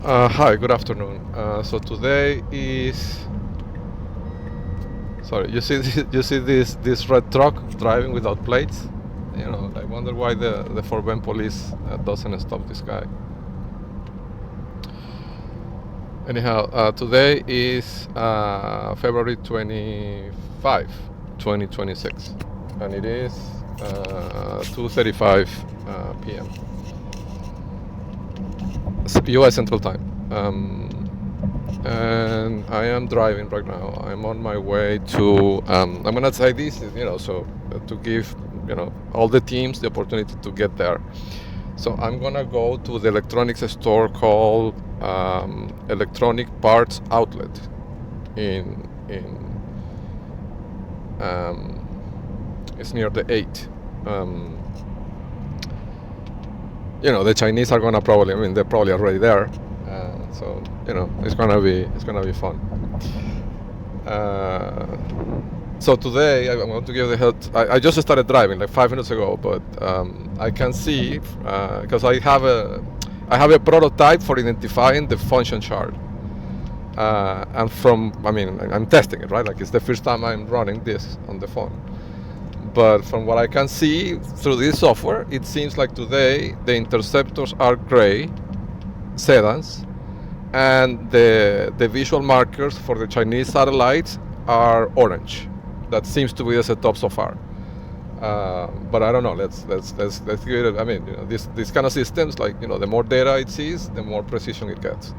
Hi, good afternoon. So today is sorry. You see you see this red truck driving without plates. I wonder why the Fort Bend police doesn't stop this guy. Anyhow, today is February 25, 2026, and it is 2:35 p.m. U.S. Central Time. And I am driving right now. I'm on my way to. I'm gonna say this, so to give all the teams the opportunity to get there. So I'm gonna go to the electronics store called Electronic Parts Outlet in it's near the 8. The Chinese are gonna probably. I mean, they're probably already there. So it's gonna be fun. So today I'm going to give the head. I just started driving like 5 minutes ago, but I can see because I have a prototype for identifying the function chart. And I'm testing it, right? Like it's the first time I'm running this on the phone. But from what I can see through this software, it seems like today the interceptors are gray sedans, and the visual markers for the Chinese satellites are orange. That seems to be the setup so far. But I don't know. Let's give it. I mean, this kind of systems, like the more data it sees, the more precision it gets.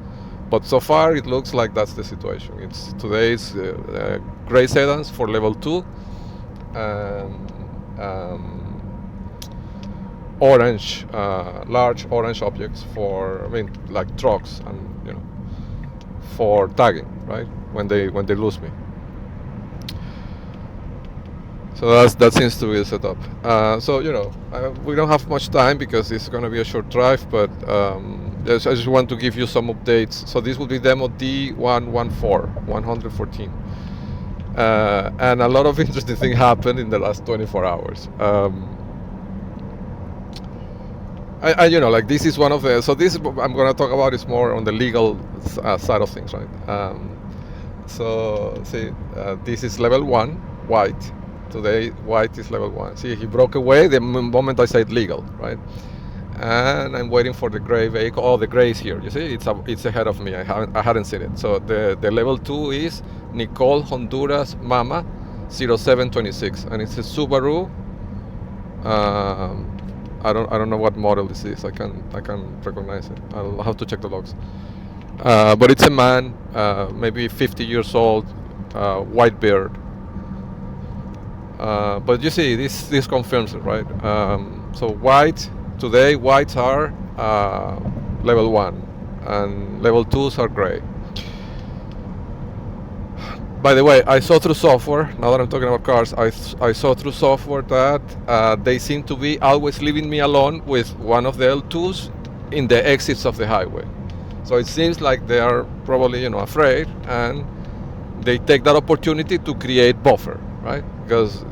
But so far, it looks like that's the situation. It's today's gray sedans for level 2, and orange, large orange objects for, like trucks and for tagging, right? When they lose me. So that seems to be the setup. So we don't have much time because it's going to be a short drive, but I just want to give you some updates. So this will be demo D114, 114. And a lot of interesting things happened in the last 24 hours. Like this is one of the. So this I'm going to talk about is more on the legal side of things, right? So see, this is level 1, white. Today, white is level 1. See, he broke away the moment I said legal, right? And I'm waiting for the gray vehicle. Oh, the gray is here. You see, it's ahead of me. I hadn't seen it. So the level 2 is Nicole Honduras Mama 0726, and it's a Subaru. I don't know what model this is. I can recognize it. I'll have to check the logs. But it's a man, maybe 50 years old, white beard. But you see, this confirms it, right? So white today, whites are level 1, and level 2s are gray. By the way, I saw through software, now that I'm talking about cars, I saw through software that they seem to be always leaving me alone with one of the L2s in the exits of the highway. So it seems like they are probably, afraid, and they take that opportunity to create buffer, right? Because,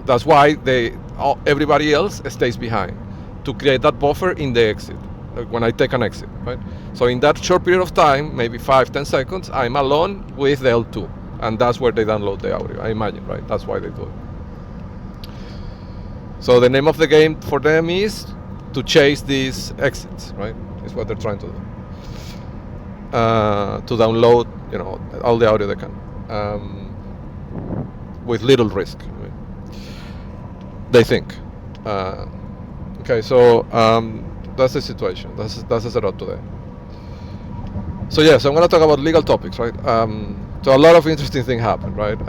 that's why everybody else stays behind, to create that buffer in the exit, when I take an exit, right? So in that short period of time, maybe 5-10 seconds, I'm alone with the L2, and that's where they download the audio, I imagine, right? That's why they do it. So the name of the game for them is to chase these exits, right? Is what they're trying to do. To download, all the audio they can, with little risk, right? They think. Okay, so that's the situation. That's the setup today. So yes, I'm going to talk about legal topics, right? So a lot of interesting things happen, right?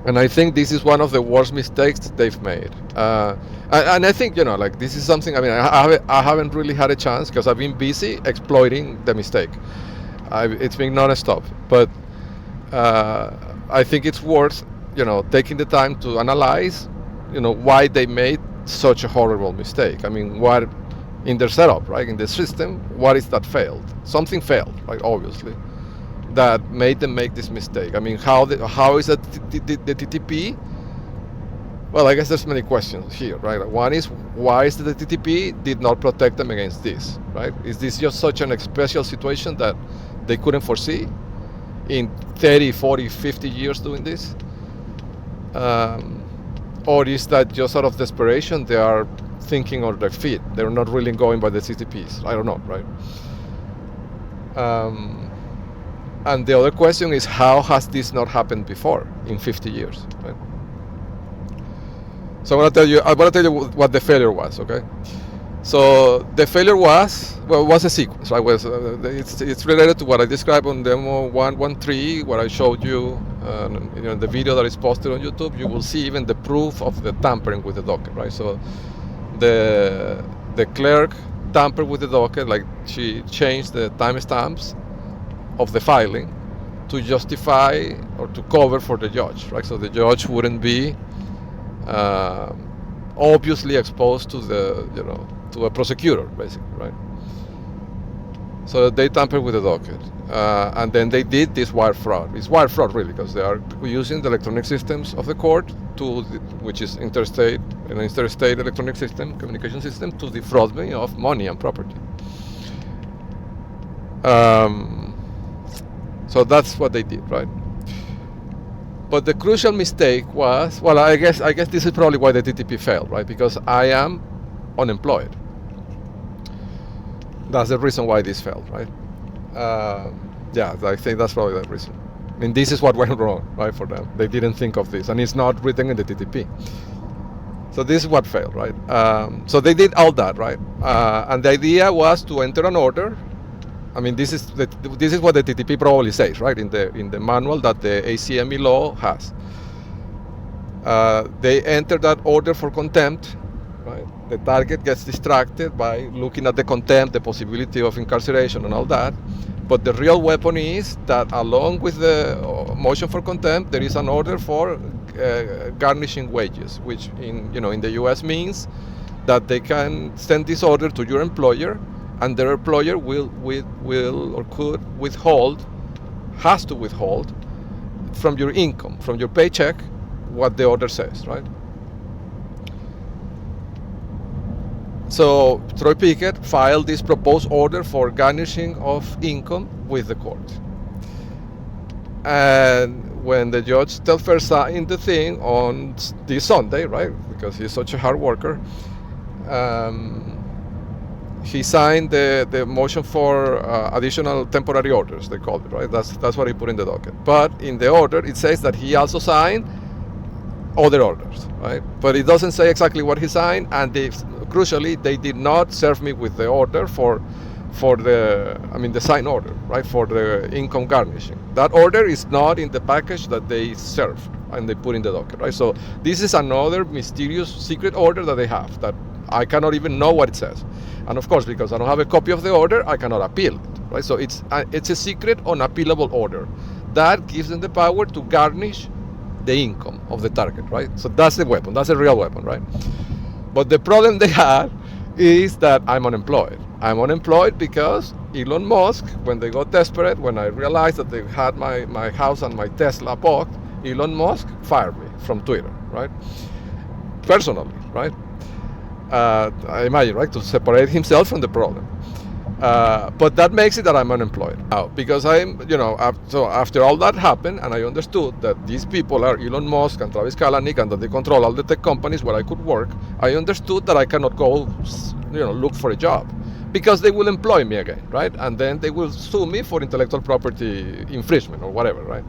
And I think this is one of the worst mistakes they've made. And I think, like this is something, I haven't really had a chance because I've been busy exploiting the mistake. It's been non-stop. But I think it's worth, taking the time to analyze, why they made such a horrible mistake. I mean, what in their setup, right, in the system, what is that failed? Something failed, right, obviously, that made them make this mistake. I mean, how is that the TTP Well, I guess there's many questions here, right? One is, why is the TTP did not protect them against this, right? Is this just such an special situation that they couldn't foresee in 30, 40, 50 years doing this? Or is that just out of desperation they are thinking on their feet? They're not really going by the TTPs. I don't know, right? And the other question is, how has this not happened before in 50 years, right? So I want to tell you what the failure was, okay? So the failure was, well, it was a sequence, right? It's related to what I described on demo 113, what I showed you, in the video that is posted on YouTube. You will see even the proof of the tampering with the docket, right? So the clerk tampered with the docket, like she changed the timestamps of the filing to justify or to cover for the judge, right? So the judge wouldn't be obviously exposed to to a prosecutor, basically, right? So they tampered with the docket, and then they did this wire fraud. It's wire fraud, really, because they are using the electronic systems of the court which is an interstate electronic system, communication system, to defraud me of money and property. So that's what they did, right? But the crucial mistake was, well, I guess this is probably why the TTP failed, right? Because I am unemployed. That's the reason why this failed, right? Yeah, I think that's probably the reason. I mean, this is what went wrong, right, for them. They didn't think of this, and it's not written in the TTP. So this is what failed, right? So they did all that, right? And the idea was to enter an order. I mean, this is what the TTP probably says, right, in the manual that the ACME law has. They enter that order for contempt, right? The target gets distracted by looking at the contempt, the possibility of incarceration and all that. But the real weapon is that along with the motion for contempt, there is an order for garnishing wages, which in the US means that they can send this order to your employer, and their employer will or could has to withhold from your income, from your paycheck, what the order says, right? So Troy Pickett filed this proposed order for garnishing of income with the court. And when the judge Telfair signed the thing on this Sunday, right, because he's such a hard worker, he signed the motion for additional temporary orders, they called it, right? That's what he put in the docket. But in the order, it says that he also signed other orders, right? But it doesn't say exactly what he signed, and crucially, they did not serve me with the order for the sign order, right, for the income garnishing. That order is not in the package that they served and they put in the docket, right? So this is another mysterious secret order that they have that I cannot even know what it says. And of course, because I don't have a copy of the order, I cannot appeal it, right? So it's a secret unappealable order that gives them the power to garnish the income of the target, right? So that's the weapon, that's a real weapon, right? But the problem they had is that I'm unemployed. I'm unemployed because Elon Musk, when they got desperate, when I realized that they had my house and my Tesla bought, Elon Musk fired me from Twitter, right? Personally, right? I imagine, right, to separate himself from the problem. But that makes it that I'm unemployed now, because so after all that happened, and I understood that these people are Elon Musk and Travis Kalanick, and that they control all the tech companies where I could work, I understood that I cannot go, look for a job, because they will employ me again, right? And then they will sue me for intellectual property infringement or whatever, right?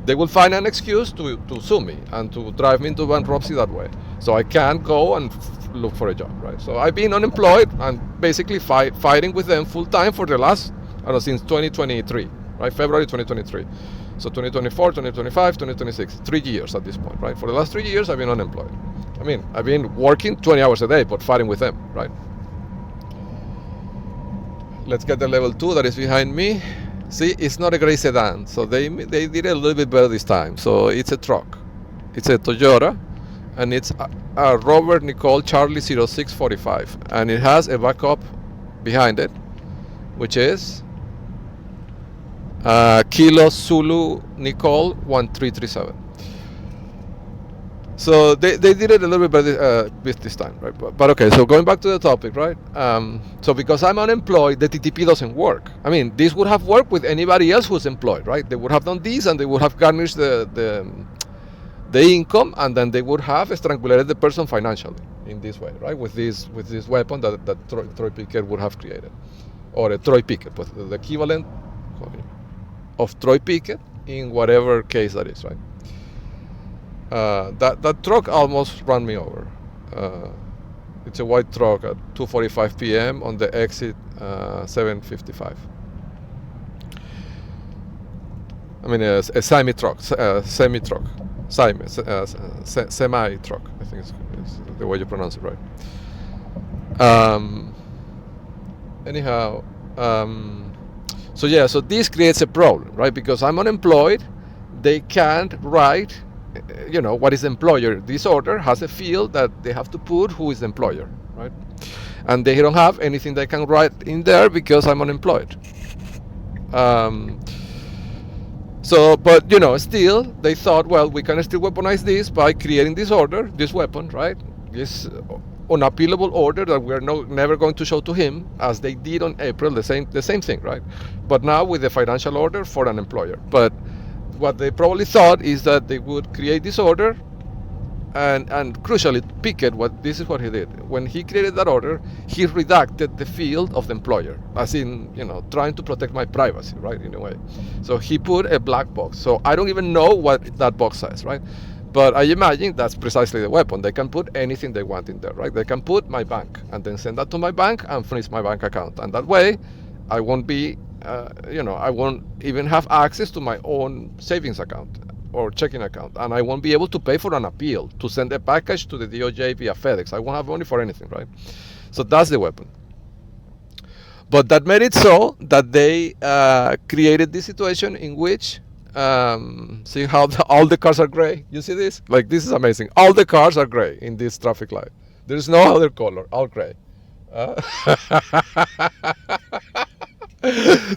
They will find an excuse to sue me and to drive me into bankruptcy that way. So I can't go and look for a job, right? So I've been unemployed and basically fighting with them full time for the last, since 2023, right? February 2023. So 2024, 2025, 2026, 3 years at this point, right? For the last 3 years, I've been unemployed. I mean, I've been working 20 hours a day, but fighting with them, right? Let's get the level 2 that is behind me. See, it's not a gray sedan, so they did a little bit better this time. So it's a truck. It's a Toyota, and it's a Robert Nicole Charlie 0645, and it has a backup behind it, which is Kilo Zulu Nicole 1337. So they did it a little bit better this time, right? But okay, so going back to the topic, right? So because I'm unemployed, the TTP doesn't work. I mean, this would have worked with anybody else who's employed, right? They would have done this and they would have garnished the income, and then they would have strangulated the person financially in this way, right? With this weapon that Troy Pickett would have created, or a Troy Pickett, but the equivalent of Troy Pickett in whatever case that is, right? That truck almost ran me over. It's a white truck at 2:45 p.m. on the exit 755. I mean, a semi truck, semi truck, semi truck. I think is the way you pronounce it, right? Anyhow, so yeah, so this creates a problem, right? Because I'm unemployed, they can't write, what is the employer. This order has a field that they have to put who is the employer, right? And they don't have anything they can write in there because I'm unemployed. So, but still they thought, well, we can still weaponize this by creating this order, this weapon, right? This unappealable order that we're never going to show to him, as they did on April, the same thing, right? But now with the financial order for an employer. But what they probably thought is that they would create this order, and crucially, Pickett, this is what he did. When he created that order, he redacted the field of the employer, as in, trying to protect my privacy, right, in a way. So he put a black box. So I don't even know what that box says, right? But I imagine that's precisely the weapon. They can put anything they want in there, right? They can put my bank and then send that to my bank and freeze my bank account. And that way, I won't be, I won't even have access to my own savings account or checking account. And I won't be able to pay for an appeal to send a package to the DOJ via FedEx. I won't have money for anything, right? So that's the weapon. But that made it so that they created this situation in which, see how all the cars are gray? You see this? Like, this is amazing. All the cars are gray in this traffic light. There's no other color, all gray.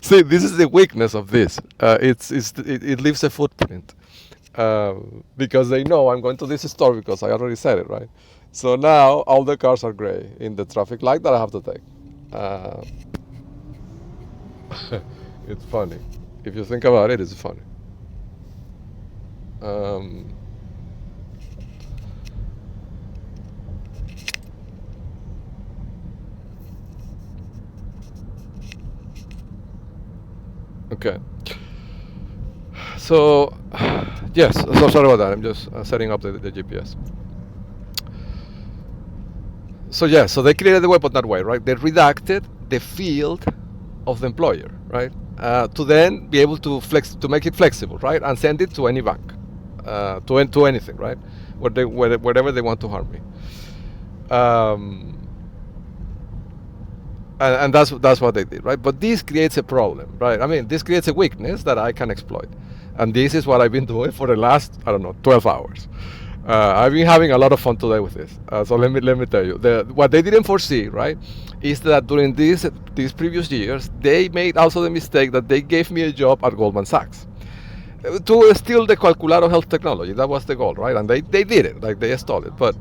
See, this is the weakness of this. It leaves a footprint. Because they know I'm going to this store because I already said it, right? So now all the cars are gray in the traffic light that I have to take. It's funny. If you think about it, it's funny. Okay. So, yes, so sorry about that. I'm just setting up the GPS. So yeah, so they created the weapon that way, right? They redacted the field of the employer, right? To then be able to make it flexible, right? And send it to any bank, to anything, right? Wherever they want to harm me. And that's what they did, right? But this creates a problem, right? I mean, this creates a weakness that I can exploit. And this is what I've been doing for the last, 12 hours. I've been having a lot of fun today with this. So let me tell you, what they didn't foresee, right, is that during these previous years, they made also the mistake that they gave me a job at Goldman Sachs to steal the Calcularo health technology. That was the goal, right? And they did it, like they stole it. But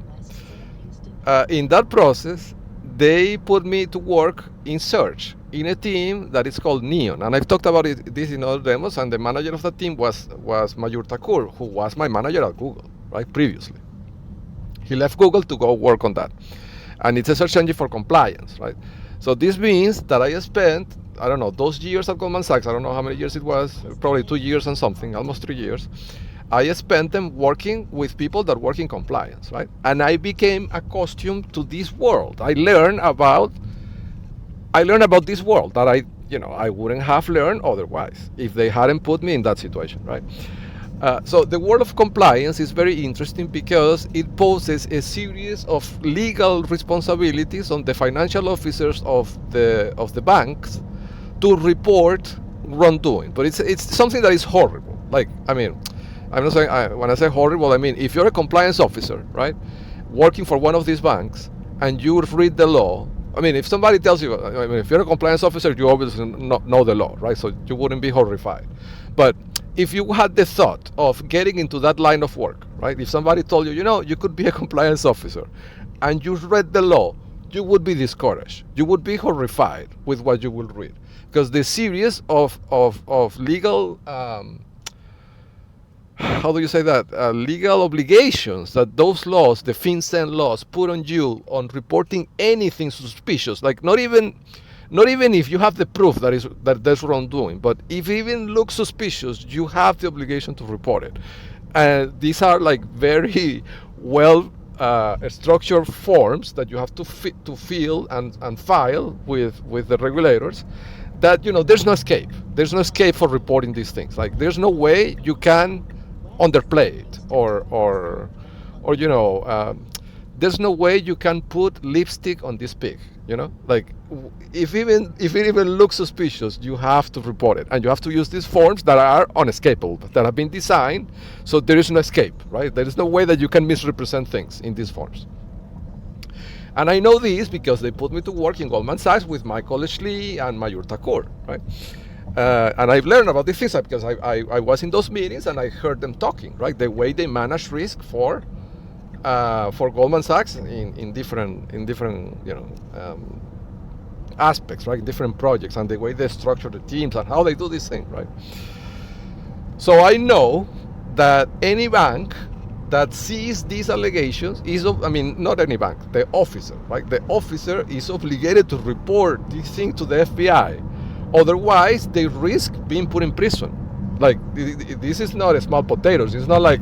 in that process, they put me to work in search in a team that is called Neon. And I've talked about this in other demos, and the manager of that team was Mayur Thakur, who was my manager at Google, right, previously. He left Google to go work on that. And it's a search engine for compliance, right? So this means that I spent, those years at Goldman Sachs, I don't know how many years it was, probably 2 years and something, almost 3 years. I spent them working with people that work in compliance, right? And I became accustomed to this world. I learned about this world that I wouldn't have learned otherwise if they hadn't put me in that situation, right? So the world of compliance is very interesting because it poses a series of legal responsibilities on the financial officers of the banks to report wrongdoing. But it's something that is horrible. Like, I'm not saying, when I say horrible, I mean, if you're a compliance officer, right, working for one of these banks, and you read the law, I mean, if somebody tells you, I mean, if you're a compliance officer, you obviously know the law, right? So you wouldn't be horrified. But if you had the thought of getting into that line of work, right? If somebody told you, you could be a compliance officer, and you read the law, you would be discouraged. You would be horrified with what you will read, because the series of legal how do you say that, legal obligations that those laws, the FinCEN laws, put on you on reporting anything suspicious, like not even if you have the proof that there's wrongdoing, but if it even looks suspicious, you have the obligation to report it. And these are like very well structured forms that you have to fill and file with the regulators. That there's no escape. There's no escape for reporting these things. Like there's no way you can underplay it, or there's no way you can put lipstick on this pig. Like if it even looks suspicious, you have to report it, and you have to use these forms that are unescapable, that have been designed so there is no escape, right? There is no way that you can misrepresent things in these forms. And I know this because they put me to work in Goldman Sachs with Michael Lee and Mayur Thakur, right? And I've learned about these things because I was in those meetings and I heard them talking, right? The way they manage risk for Goldman Sachs in different aspects, right? Different projects, and the way they structure the teams and how they do this thing, right? So I know that any bank that sees these allegations not any bank, the officer, right? The officer is obligated to report this thing to the FBI. Otherwise, they risk being put in prison. Like this is not a small potatoes. It's not like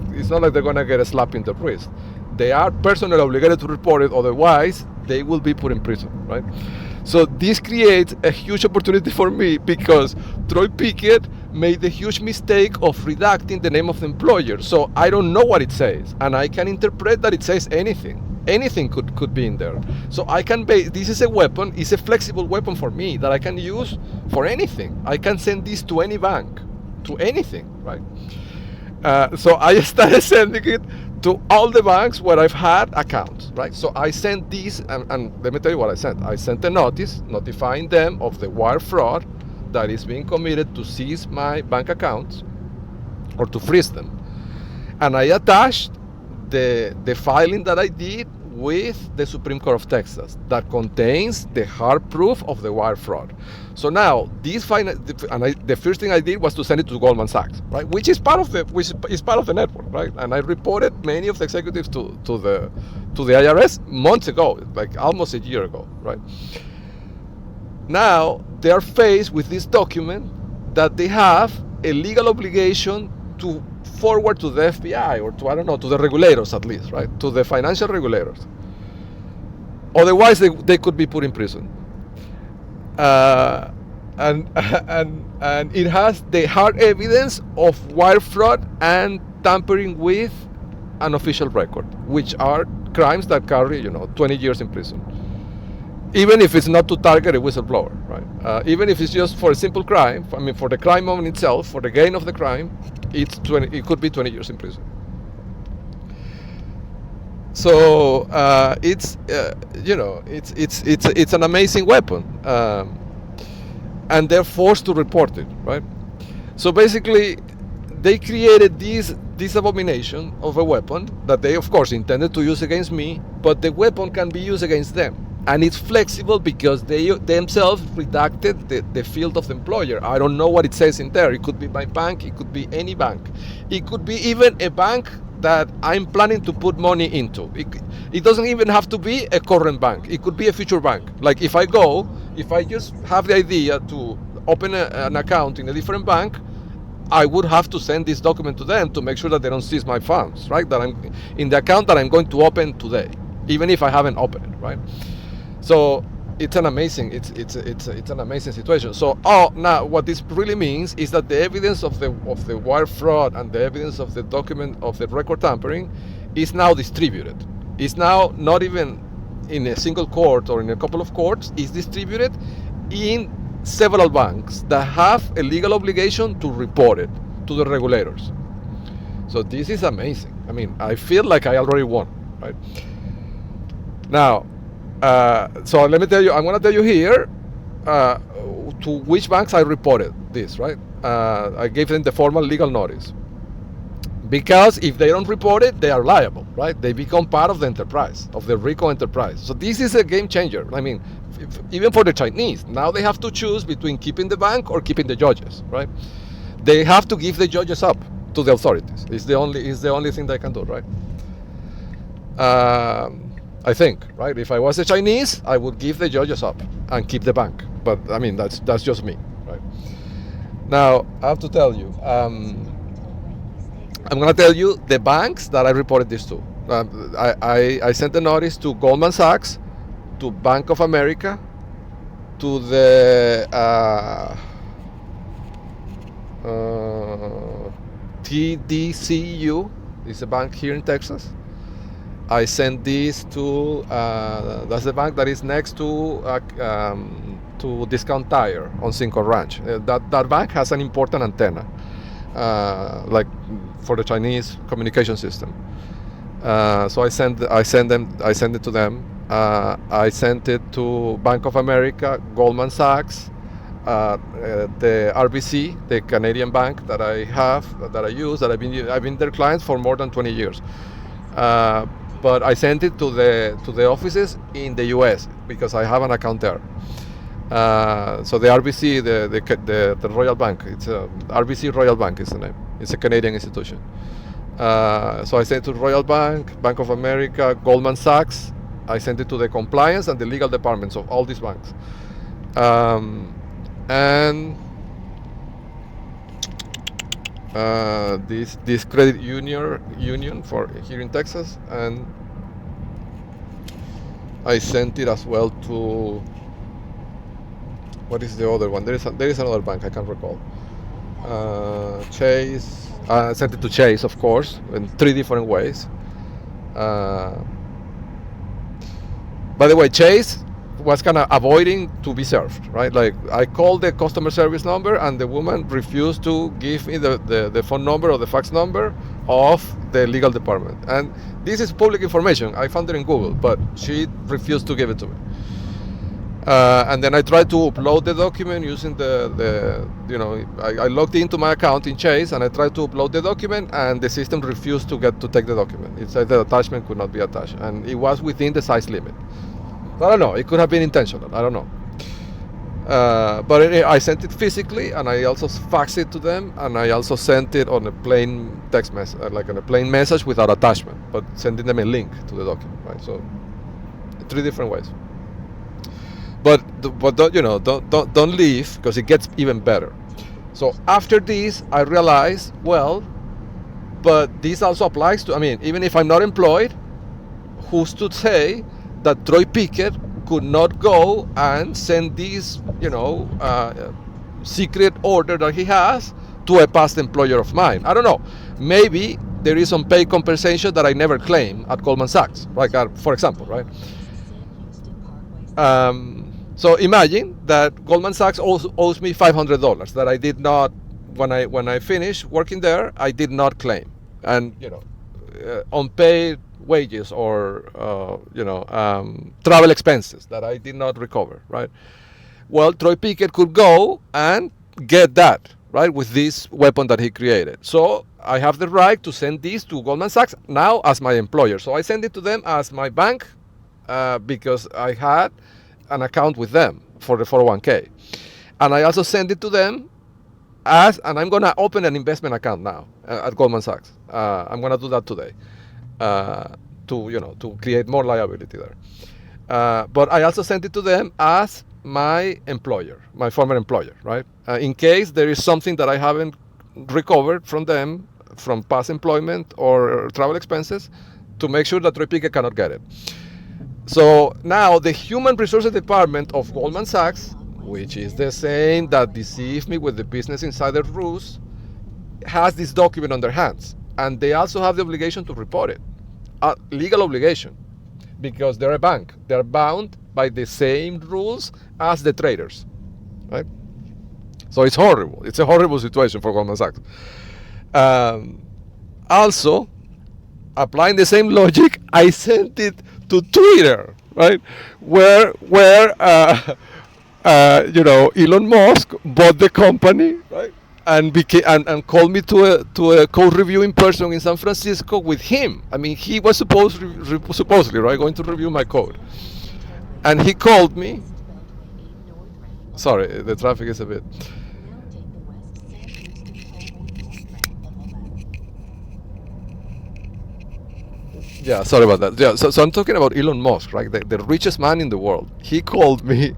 they're gonna get a slap in the wrist. They are personally obligated to report it. Otherwise, they will be put in prison, right? So this creates a huge opportunity for me because Troy Pickett made the huge mistake of redacting the name of the employer. So I don't know what it says, and I can interpret that it says anything. Anything could be in there. So I can this is a weapon. It's a flexible weapon for me that I can use for anything. I can send this to any bank, to anything, right? So I started sending it to all the banks where I've had accounts, right? So I sent these, and let me tell you what I sent. I sent a notice notifying them of the wire fraud that is being committed to seize my bank accounts or to freeze them. And I attached the filing that I did with the Supreme Court of Texas that contains the hard proof of the wire fraud. So now the first thing I did was to send it to Goldman Sachs, right, which is part of the network, right? And I reported many of the executives to the IRS months ago, like almost a year ago, right? Now they are faced with this document that they have a legal obligation to forward to the FBI or to the regulators at least, right? To the financial regulators. Otherwise, they could be put in prison. And it has the hard evidence of wire fraud and tampering with an official record, which are crimes that carry 20 years in prison. Even if it's not to target a whistleblower, right? Even if it's just for a simple crime, for the crime on itself, for the gain of the crime, it could be 20 years in prison. So it's an amazing weapon, and they're forced to report it, right? So basically, they created this abomination of a weapon that they, of course, intended to use against me, but the weapon can be used against them. And it's flexible because they themselves redacted the field of the employer. I don't know what it says in there. It could be my bank. It could be any bank. It could be even a bank that I'm planning to put money into. It doesn't even have to be a current bank. It could be a future bank. Like if I just have the idea to open an account in a different bank, I would have to send this document to them to make sure that they don't seize my funds, right? That I'm in the account that I'm going to open today, even if I haven't opened it, right? So it's an amazing situation. So now what this really means is that the evidence of the wire fraud and the evidence of the document of the record tampering is now distributed. It's now not even in a single court or in a couple of courts. It's distributed in several banks that have a legal obligation to report it to the regulators. So this is amazing. I mean, I feel like I already won, right? Now, So let me tell you, I'm going to tell you here to which banks I reported this, right? I gave them the formal legal notice. Because if they don't report it, they are liable, right? They become part of the enterprise, of the RICO enterprise. So this is a game changer. I mean, even for the Chinese, now they have to choose between keeping the bank or keeping the judges, right? They have to give the judges up to the authorities. It's the only thing they can do, right? I think, right? If I was a Chinese, I would give the judges up and keep the bank. But I mean, that's just me, right? Now I have to tell you. I'm going to tell you the banks that I reported this to. I sent a notice to Goldman Sachs, to Bank of America, to the TDCU, it's a bank here in Texas. I sent this to, that's the bank that is next to Discount Tire on Cinco Ranch. That bank has an important antenna. Like for the Chinese communication system. So I sent it to them. I sent it to Bank of America, Goldman Sachs, the RBC, the Canadian bank that I use, that I've been their clients for more than 20 years. But I sent it to the offices in the US because I have an account there. So the RBC, the Royal Bank, it's RBC Royal Bank is the name. It's a Canadian institution. So I sent it to Royal Bank, Bank of America, Goldman Sachs. I sent it to the compliance and the legal departments of all these banks. And this credit union for here in Texas, and I sent it as well to, what is the other one? There is another bank, I can't recall. Chase. I sent it to Chase, of course, in 3 different ways. By the way, Chase was kind of avoiding to be served, right? Like I called the customer service number and the woman refused to give me the phone number or the fax number of the legal department. And this is public information. I found it in Google, but she refused to give it to me. And then I tried to upload the document using I logged into my account in Chase and I tried to upload the document and the system refused to take the document. It said the attachment could not be attached and it was within the size limit. I don't know, it could have been intentional, I don't know. But anyway, I sent it physically and I also faxed it to them and I also sent it on a plain text message, like on a plain message without attachment, but sending them a link to the document, right? So 3 different ways. But don't leave because it gets even better. So after this, I realized, well, but this also applies to, I mean, even if I'm not employed, who's to say that Troy Pickett could not go and send this, secret order that he has to a past employer of mine? I don't know. Maybe there is some pay compensation that I never claimed at Goldman Sachs, like for example, right? So imagine that Goldman Sachs owes me $500 that I did not, when I finished working there, I did not claim, and unpaid wages or travel expenses that I did not recover, right? Well, Troy Pickett could go and get that, right, with this weapon that he created. So I have the right to send this to Goldman Sachs now as my employer. So I send it to them as my bank because I had an account with them for the 401k, and I also send it to them and I'm gonna open an investment account now at Goldman Sachs. I'm gonna do that today to create more liability there. But I also sent it to them as my employer, my former employer, right? In case there is something that I haven't recovered from them from past employment or travel expenses, to make sure that Troy Pickett cannot get it. So now the human resources department of Goldman Sachs, which is the same that deceived me with the business insider rules, has this document on their hands. And they also have the obligation to report it, a legal obligation, because they're a bank. They're bound by the same rules as the traders, right? So it's horrible. It's a horrible situation for Goldman Sachs. Also, applying the same logic, I sent it to Twitter, right? Where Elon Musk bought the company, right? And called me to a code review in person in San Francisco with him. I mean, he was supposedly right going to review my code, and he called me. Sorry, the traffic is a bit. Yeah, sorry about that. Yeah, so I'm talking about Elon Musk, right? The richest man in the world. He called me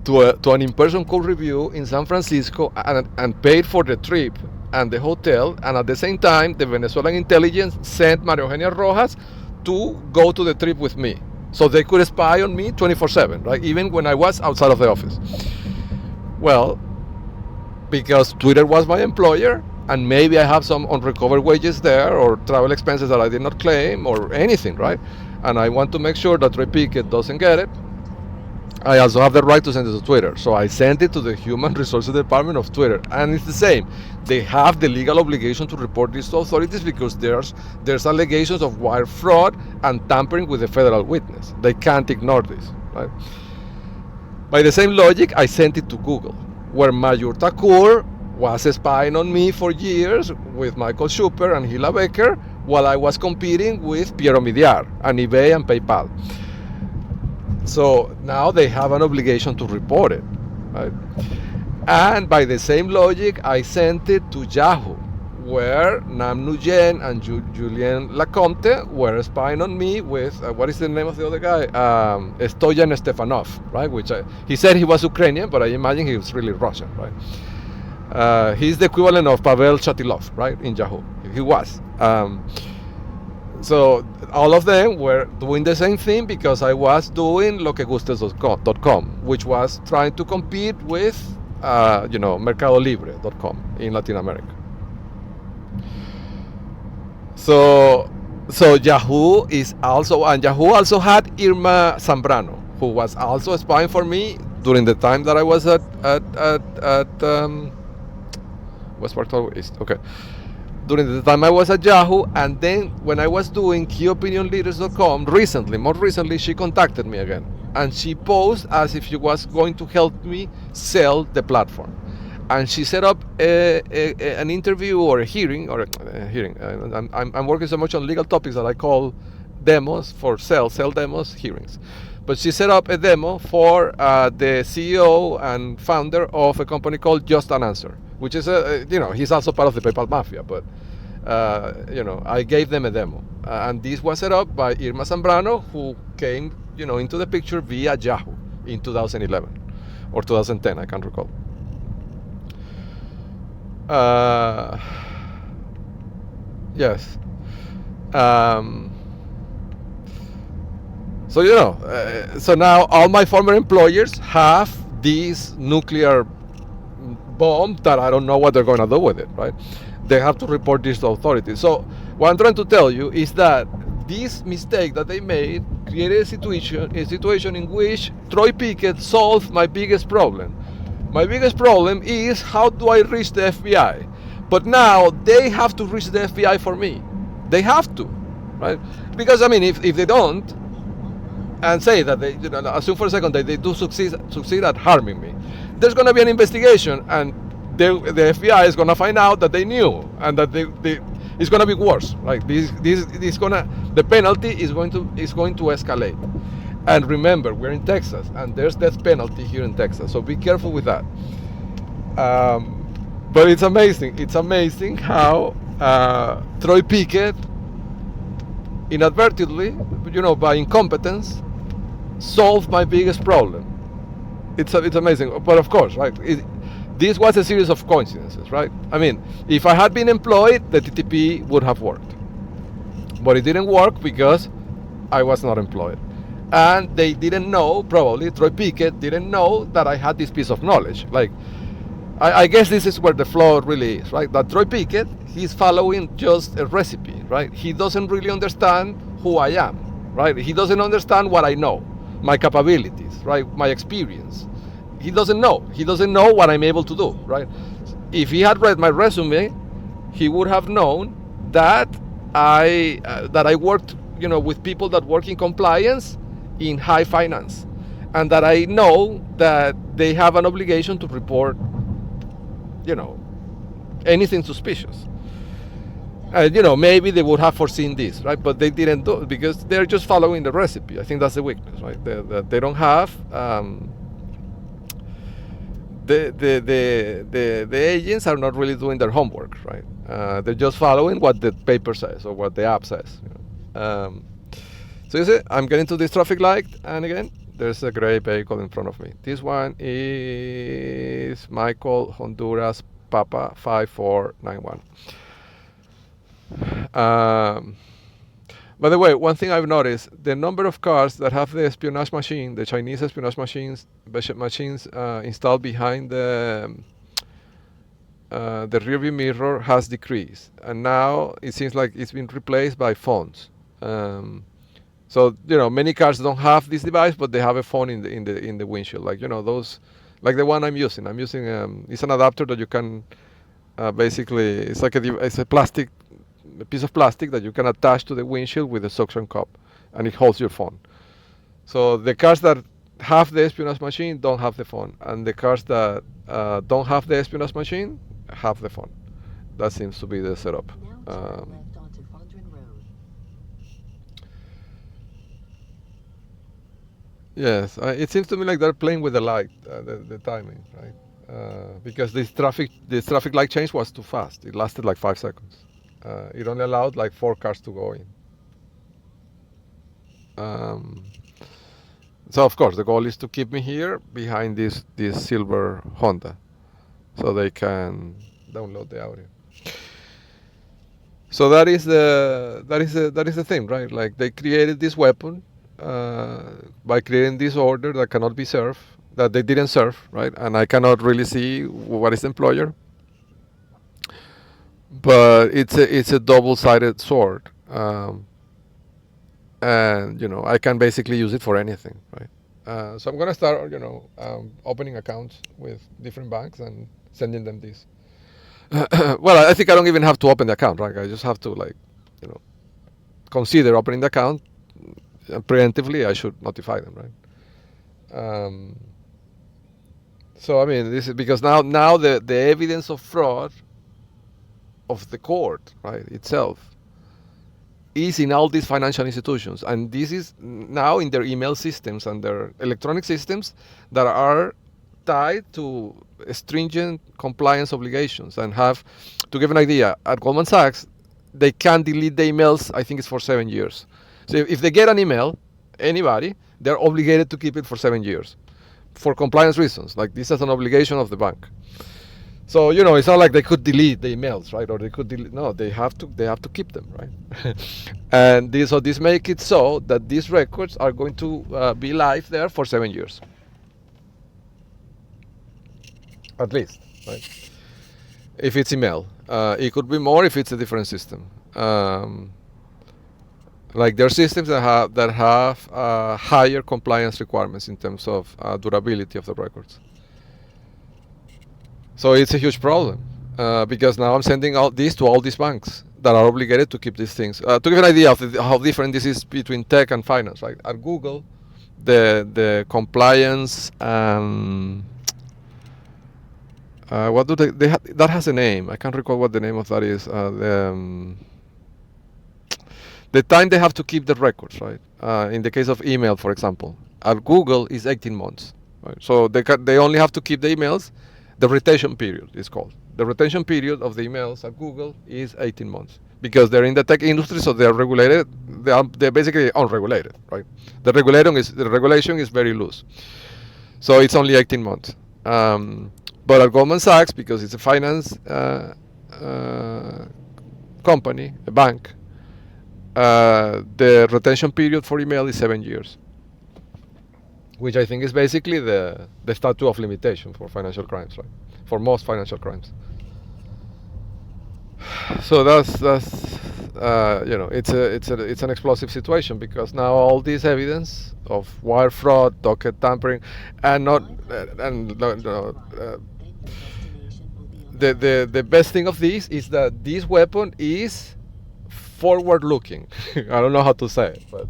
to an in-person code review in San Francisco and paid for the trip and the hotel. And at the same time, the Venezuelan intelligence sent Maria Eugenia Rojas to go to the trip with me. So they could spy on me 24/7, right? Even when I was outside of the office. Well, because Twitter was my employer, and maybe I have some unrecovered wages there or travel expenses that I did not claim or anything, right? And I want to make sure that Troy Pickett doesn't get it. I also have the right to send it to Twitter. So I sent it to the Human Resources Department of Twitter. And it's the same. They have the legal obligation to report this to authorities because there's allegations of wire fraud and tampering with a federal witness. They can't ignore this, right? By the same logic, I sent it to Google, where Major Takur was spying on me for years with Michael Schupper and Hila Becker while I was competing with Piero Midyar and eBay and PayPal. So now they have an obligation to report it, right? And by the same logic, I sent it to Yahoo, where Nam Nguyen and Julien Lacomte were spying on me with, what is the name of the other guy? Stoyan Stefanov, right? He said he was Ukrainian, but I imagine he was really Russian, right? He's the equivalent of Pavel Chatilov, right, in Yahoo. He was. So all of them were doing the same thing because I was doing loquegustes.com, which was trying to compete with, MercadoLibre.com in Latin America. So Yahoo is also, and Yahoo also had Irma Zambrano, who was also spying for me during the time that I was at West Park East. Okay. During the time I was at Yahoo, and then when I was doing keyopinionleaders.com more recently, she contacted me again, and she posed as if she was going to help me sell the platform, and she set up an interview or a hearing I'm working so much on legal topics that I call demos for sell demos hearings. But she set up a demo for the CEO and founder of a company called Just an Answer, which is he's also part of the PayPal mafia. But I gave them a demo, and this was set up by Irma Zambrano, who came into the picture via Yahoo in 2011 or 2010, I can't recall. Yes. So now all my former employers have this nuclear bomb that I don't know what they're going to do with it, right? They have to report this to authorities. So what I'm trying to tell you is that this mistake that they made created a situation in which Troy Pickett solved my biggest problem. My biggest problem is, how do I reach the FBI? But now they have to reach the FBI for me. They have to, right? Because, I mean, if they don't, and say that they, assume for a second that they do succeed at harming me, there's going to be an investigation, and the FBI is going to find out that they knew, and that it's going to be worse, right? The penalty is going to escalate. And remember, we're in Texas, and there's death penalty here in Texas, so be careful with that. But it's amazing. It's amazing how Troy Pickett, inadvertently, by incompetence, solved my biggest problem. It's amazing. But of course, right? This was a series of coincidences, right? I mean, if I had been employed, the TTP would have worked. But it didn't work because I was not employed. And they didn't know, probably, Troy Pickett didn't know that I had this piece of knowledge. Like, I guess this is where the flaw really is, right? That Troy Pickett, he's following just a recipe, right? He doesn't really understand who I am, right? He doesn't understand what I know, my capabilities, right? My experience. He doesn't know. He doesn't know what I'm able to do, right? If he had read my resume, he would have known that I worked, with people that work in compliance in high finance, and that I know that they have an obligation to report, you know, anything suspicious. Maybe they would have foreseen this, right? But they didn't do it because they're just following the recipe. I think that's the weakness, right? They don't have the agents are not really doing their homework, right? They're just following what the paper says or what the app says. So you see, I'm getting to this traffic light, and again, there's a gray vehicle in front of me. This one is Michael Honduras Papa 5491. By the way, one thing I've noticed, the number of cars that have the espionage machine, the Chinese espionage machines installed behind the rearview mirror has decreased, and now it seems like it's been replaced by phones. So many cars don't have this device, but they have a phone in the windshield, like those, like the one I'm using. It's an adapter that you can basically, it's like it's a piece of plastic that you can attach to the windshield with a suction cup, and it holds your phone. So the cars that have the espionage machine don't have the phone, and the cars that don't have the espionage machine have the phone. That seems to be the setup. Yes, it seems to me like they're playing with the light, the timing, right? Because this traffic light change was too fast. It lasted like 5 seconds. It only allowed like 4 cars to go in. So of course the goal is to keep me here behind this silver Honda, so they can download the audio. So that is the thing, right? Like they created this weapon by creating this order that cannot be served, that they didn't serve, right? And I cannot really see what is the employer. But it's a double-sided sword, and I can basically use it for anything, right? So I'm gonna start, opening accounts with different banks and sending them this. Well, I think I don't even have to open the account, right? I just have to consider opening the account. Preemptively, I should notify them, right? So I mean, this is because now the evidence of fraud of the court, right, itself, is in all these financial institutions, and this is now in their email systems and their electronic systems that are tied to stringent compliance obligations and have, to give an idea, at Goldman Sachs, they can delete the emails, I think it's for 7 years. So if they get an email, anybody, they're obligated to keep it for 7 years for compliance reasons. Like this is an obligation of the bank. So it's not like they could delete the emails, right? Or they could delete. No, they have to keep them, right? And this make it so that these records are going to be live there for 7 years, at least, right? If it's email, it could be more if it's a different system. Like there are systems that have higher compliance requirements in terms of durability of the records. So it's a huge problem because now I'm sending out this to all these banks that are obligated to keep these things. To give an idea of how different this is between tech and finance, right? At Google, the compliance, what do they that has a name. I can't recall what the name of that is. The time they have to keep the records, right? In the case of email, for example, at Google is 18 months. Right? So they only have to keep the emails. The retention period is called. The retention period of the emails at Google is 18 months because they're in the tech industry, so they're regulated. They're basically unregulated, right? The regulation is very loose, so it's only 18 months. But at Goldman Sachs, because it's a finance company, a bank, the retention period for email is 7 years, which I think is basically the statute of limitation for financial crimes, right? For most financial crimes. So that's it's an explosive situation because now all this evidence of wire fraud, docket tampering, and the best thing of this is that this weapon is forward-looking. I don't know how to say it, but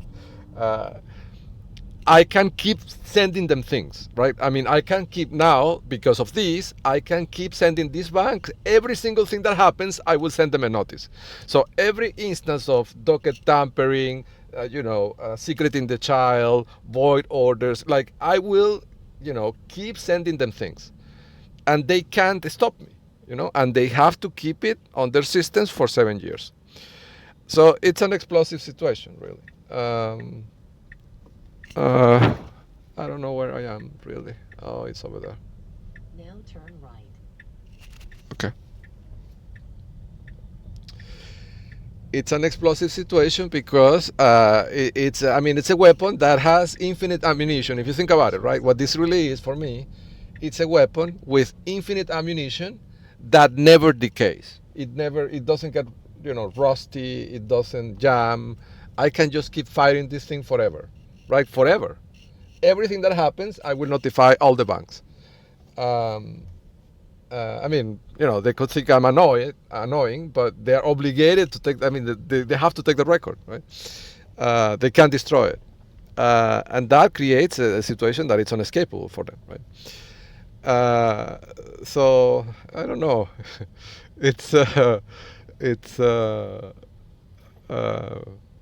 I can keep sending them things, right? I mean, I can keep now, because of this, I can keep sending these banks every single thing that happens. I will send them a notice. So every instance of docket tampering, secreting the child, void orders, like I will, keep sending them things, and they can't stop me, and they have to keep it on their systems for 7 years. So it's an explosive situation, really. Uh, I don't know where I am, really. Oh, it's over there. Now turn right. Okay. It's an explosive situation because it's a weapon that has infinite ammunition. If you think about it, right? What this really is for me, it's a weapon with infinite ammunition that never decays. It doesn't get, rusty. It doesn't jam. I can just keep firing this thing forever, right? Forever. Everything that happens, I will notify all the banks. Um, I mean, they could think I'm annoying, but they're obligated to take. I mean, they have to take the record, right? They can't destroy it, and that creates a situation that it's unescapable for them, right? So I don't know. it's it's uh, uh,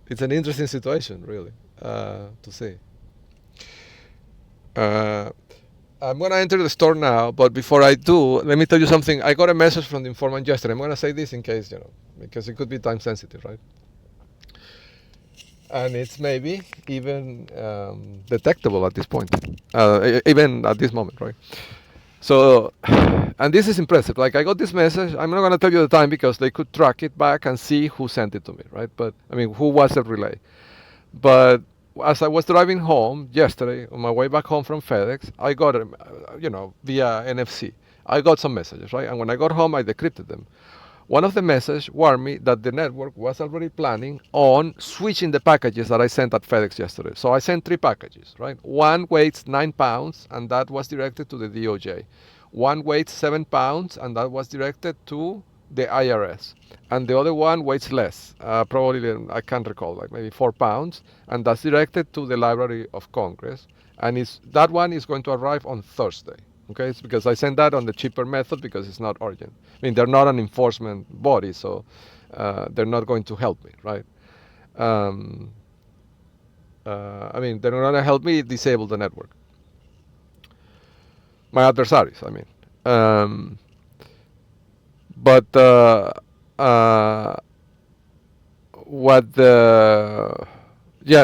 it's an interesting situation, really, to see. Uh, I'm going to enter the store now, but before I do, let me tell you something. I got a message from the informant yesterday. I'm going to say this in case, because it could be time sensitive, right? And it's maybe even detectable at this point, even at this moment, right? So, and this is impressive. Like, I got this message. I'm not going to tell you the time because they could track it back and see who sent it to me, right? But, I mean, who was the relay? But as I was driving home yesterday on my way back home from FedEx, I got, via NFC, I got some messages, right? And when I got home, I decrypted them. One of the messages warned me that the network was already planning on switching the packages that I sent at FedEx yesterday. So I sent 3 packages, right? One weighs 9 pounds, and that was directed to the DOJ. One weighs 7 pounds, and that was directed to the IRS. And the other one weighs less, probably, I can't recall, like maybe 4 pounds, and that's directed to the Library of Congress. And that one is going to arrive on Thursday. Okay, it's because I sent that on the cheaper method because it's not urgent. I mean, they're not an enforcement body, so they're not going to help me, right? Um, I mean, they're not going to help me disable the network. My adversaries, I mean. Um, but uh, what the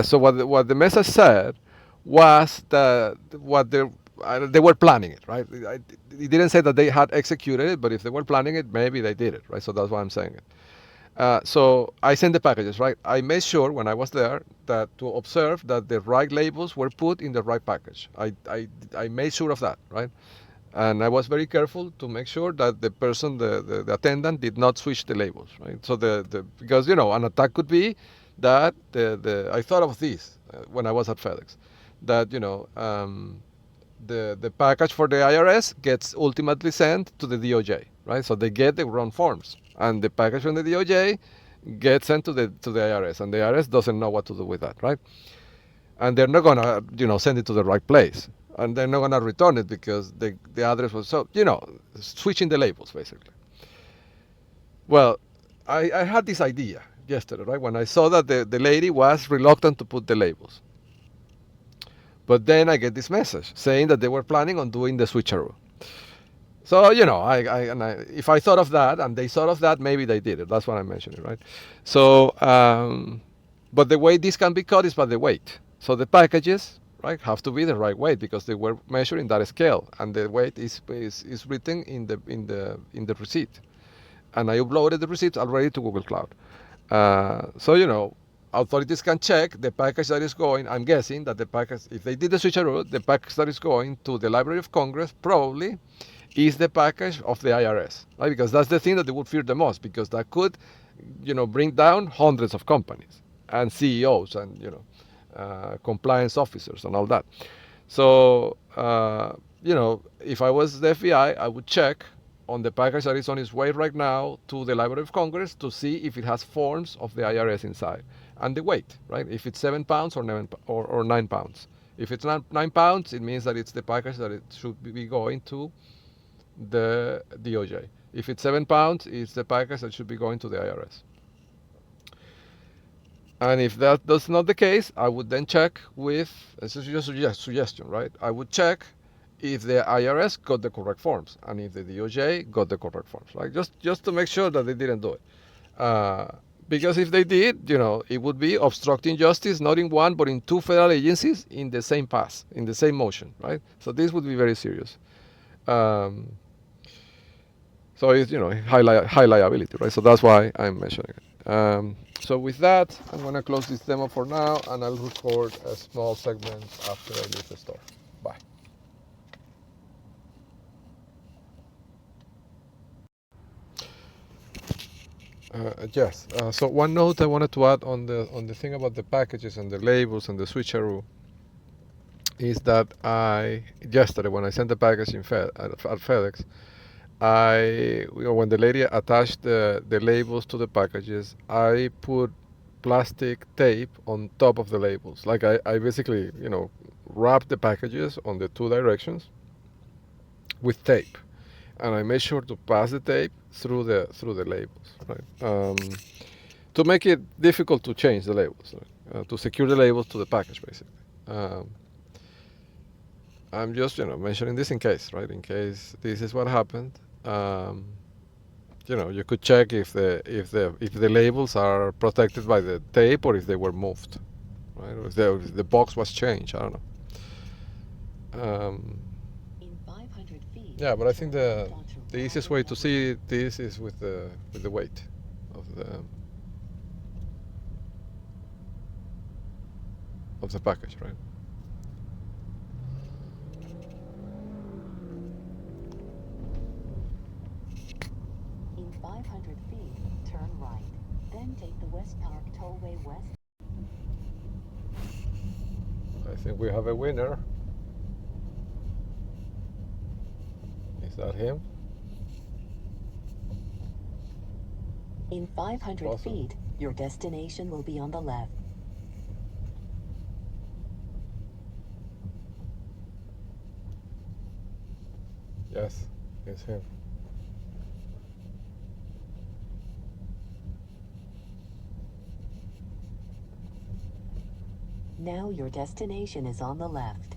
so what the message said was that they were planning it, right? It didn't say that they had executed it, but if they were planning it, maybe they did it, right? So that's why I'm saying it. So I sent the packages, right? I made sure when I was there that to observe that the right labels were put in the right package. I made sure of that, right? And I was very careful to make sure that the person, the attendant, did not switch the labels, right? So because an attack could be that I thought of this when I was at FedEx, that the package for the IRS gets ultimately sent to the DOJ, right? So they get the wrong forms, and the package from the DOJ gets sent to the IRS, and the IRS doesn't know what to do with that, right? And they're not gonna send it to the right place, and they're not gonna return it because the address was so switching the labels basically. Well, I had this idea yesterday, right, when I saw that the lady was reluctant to put the labels. But then I get this message saying that they were planning on doing the switcheroo. So if I thought of that and they thought of that, maybe they did it. That's what I'm mentioning, right? So, but the way this can be cut is by the weight. So the packages, right, have to be the right weight because they were measuring that scale, and the weight is written in the receipt, and I uploaded the receipts already to Google Cloud. So authorities can check the package that is going. I'm guessing that the package, if they did the switcheroo, the package that is going to the Library of Congress probably is the package of the IRS, right? Because that's the thing that they would fear the most, because that could, bring down hundreds of companies and CEOs and compliance officers and all that. So if I was the FBI, I would check on the package that is on its way right now to the Library of Congress to see if it has forms of the IRS inside and the weight, right? If it's 7 pounds or 9 pounds. If it's not 9 pounds, it means that it's the package that it should be going to the DOJ. If it's 7 pounds, it's the package that should be going to the IRS. And if that's not the case, I would then check with, this is just a suggestion, right? I would check if the IRS got the correct forms and if the DOJ got the correct forms, right? Just to make sure that they didn't do it. Because if they did, it would be obstructing justice, not in one, but in two federal agencies in the same pass, in the same motion, right? So this would be very serious. So it's, high liability, right? So that's why I'm mentioning it. So with that, I'm gonna close this demo for now, and I'll record a small segment after I leave the store. Bye. Yes. So one note I wanted to add on the thing about the packages and the labels and the switcheroo is that yesterday when I sent the package at FedEx, when the lady attached the labels to the packages, I put plastic tape on top of the labels. Like I basically, wrapped the packages on the two directions with tape, and I made sure to pass the tape through the labels, right? To make it difficult to change the labels, right? To secure the labels to the package, basically. I'm just, mentioning this in case, right? In case this is what happened. You could check if the labels are protected by the tape or if they were moved, right? Or if the box was changed. I don't know. In 500 feet. Yeah, but I think the easiest way to see this is with the weight of the package, right? In 500 feet, turn right. Then take the West Park Tollway west. I think we have a winner. Is that him? In 500 Awesome. feet, your destination will be on the left. Yes, it's him. Now your destination is on the left.